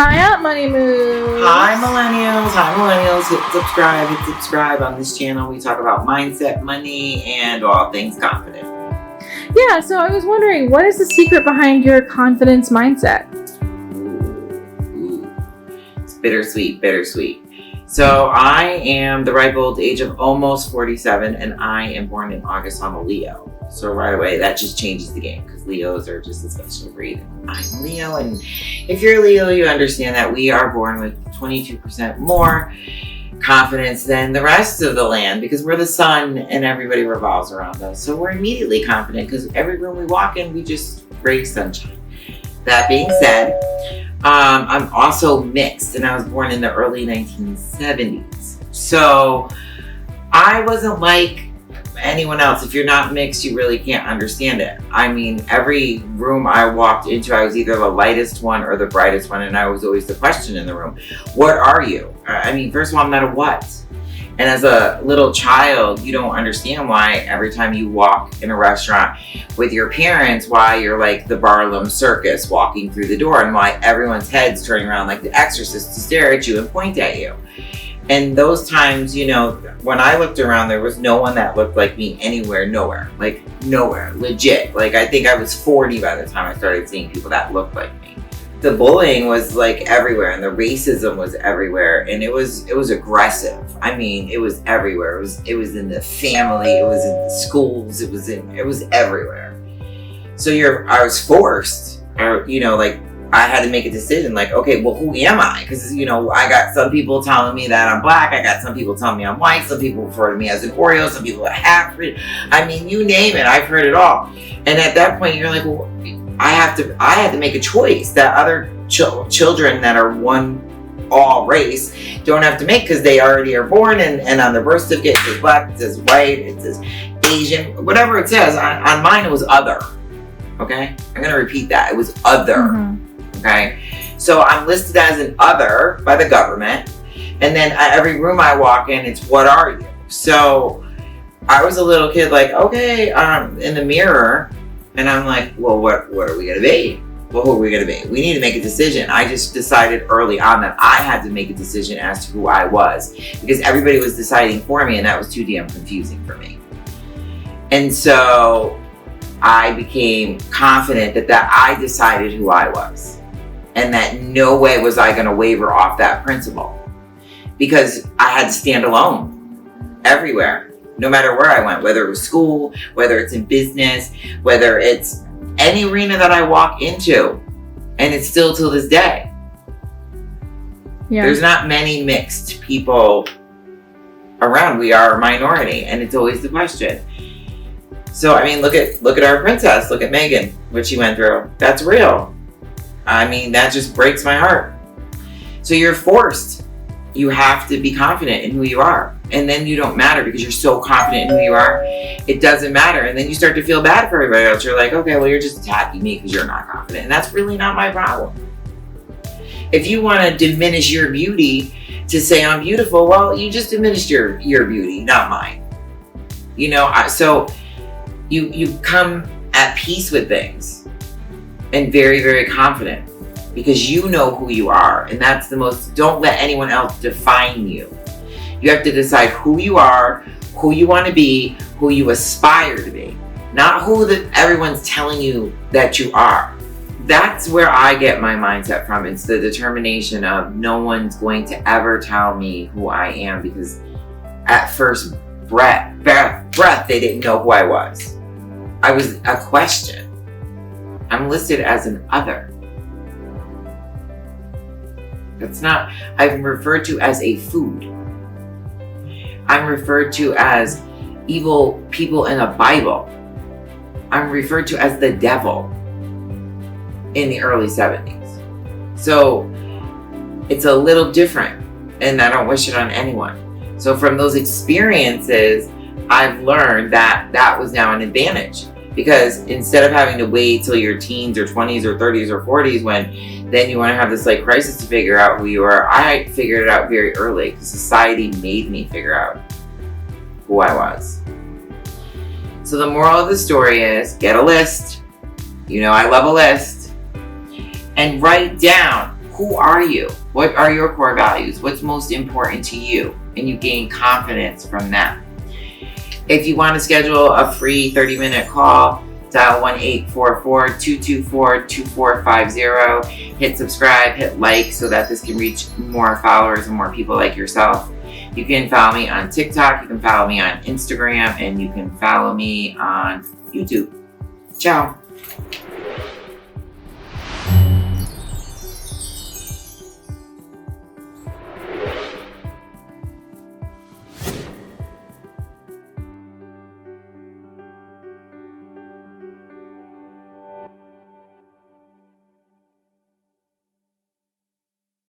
Hi, moneymoves. Hi, millennials. Hit subscribe on this channel. We talk about mindset, money, and all things confident. Yeah, so I was wondering, what is the secret behind your confidence mindset? It's bittersweet. So I am the ripe old age of almost 47, and I am born in August on a Leo. So right away, that just changes the game because Leos are just a special breed. I'm Leo, and if you're a Leo, you understand that we are born with 22% more confidence than the rest of the land because we're the sun and everybody revolves around us. So we're immediately confident because every room we walk in, we just breathe sunshine. That being said, I'm also mixed, and I was born in the early 1970s. So I wasn't like anyone else. If you're not mixed, you really can't understand it. I mean, every room I walked into, I was either the lightest one or the brightest one, and I was always the question in the room. What are you? I mean, first of all, I'm not a what. And as a little child, you don't understand why every time you walk in a restaurant with your parents, why you're like the Barnum Circus walking through the door, and why everyone's head's turning around like the Exorcist to stare at you and point at you. And those times, you know, when I looked around, there was no one that looked like me nowhere, legit. Like, I think I was 40 by the time I started seeing people that looked like me. The bullying was like everywhere, and the racism was everywhere, and it was aggressive. I mean, it was everywhere. It was in the family, it was in the schools, it was everywhere. So I was forced, I had to make a decision, like, okay, well, who am I? Because, I got some people telling me that I'm black. I got some people telling me I'm white. Some people refer to me as an Oreo. Some people are half-breed. I mean, you name it. I've heard it all. And at that point, you're like, well, I had to make a choice that other children that are all race don't have to make because they already are born. And on the birth certificate, it says black, it says white, it says Asian, whatever it says. On mine, it was other. Okay? I'm going to repeat that. It was other. Mm-hmm. Okay, so I'm listed as an other by the government, and then at every room I walk in, it's what are you? So I was a little kid, like, okay, in the mirror, and I'm like, well, what are we gonna be? Well, who are we gonna be? We need to make a decision. I just decided early on that I had to make a decision as to who I was because everybody was deciding for me, and that was too damn confusing for me. And so I became confident that I decided who I was. And that no way was I going to waver off that principle because I had to stand alone everywhere, no matter where I went, whether it was school, whether it's in business, whether it's any arena that I walk into, and it's still till this day. Yeah. There's not many mixed people around. We are a minority, and it's always the question. So, I mean, look at our princess. Look at Megan, what she went through. That's real. I mean, that just breaks my heart. So you're forced. You have to be confident in who you are. And then you don't matter because you're so confident in who you are. It doesn't matter. And then you start to feel bad for everybody else. You're like, okay, well, you're just attacking me because you're not confident. And that's really not my problem. If you want to diminish your beauty to say I'm beautiful, well, you just diminished your beauty, not mine. So you come at peace with things. And very, very confident because you know who you are. And that's don't let anyone else define you. You have to decide who you are, who you want to be, who you aspire to be, not who everyone's telling you that you are. That's where I get my mindset from. It's the determination of no one's going to ever tell me who I am because at first breath, they didn't know who I was. I was a question. I'm listed as an other. I'm referred to as a food. I'm referred to as evil people in a Bible. I'm referred to as the devil in the early 70s. So it's a little different, and I don't wish it on anyone. So from those experiences, I've learned that was now an advantage. Because instead of having to wait till your teens or 20s or 30s or 40s when then you want to have this like crisis to figure out who you are, I figured it out very early because society made me figure out who I was. So the moral of the story is get a list. I love a list. And write down Who are you? What are your core values? What's most important to you? And you gain confidence from that. If you want to schedule a free 30-minute call, dial 1-844-224-2450. Hit subscribe, hit like so that this can reach more followers and more people like yourself. You can follow me on TikTok, you can follow me on Instagram, and you can follow me on YouTube. Ciao.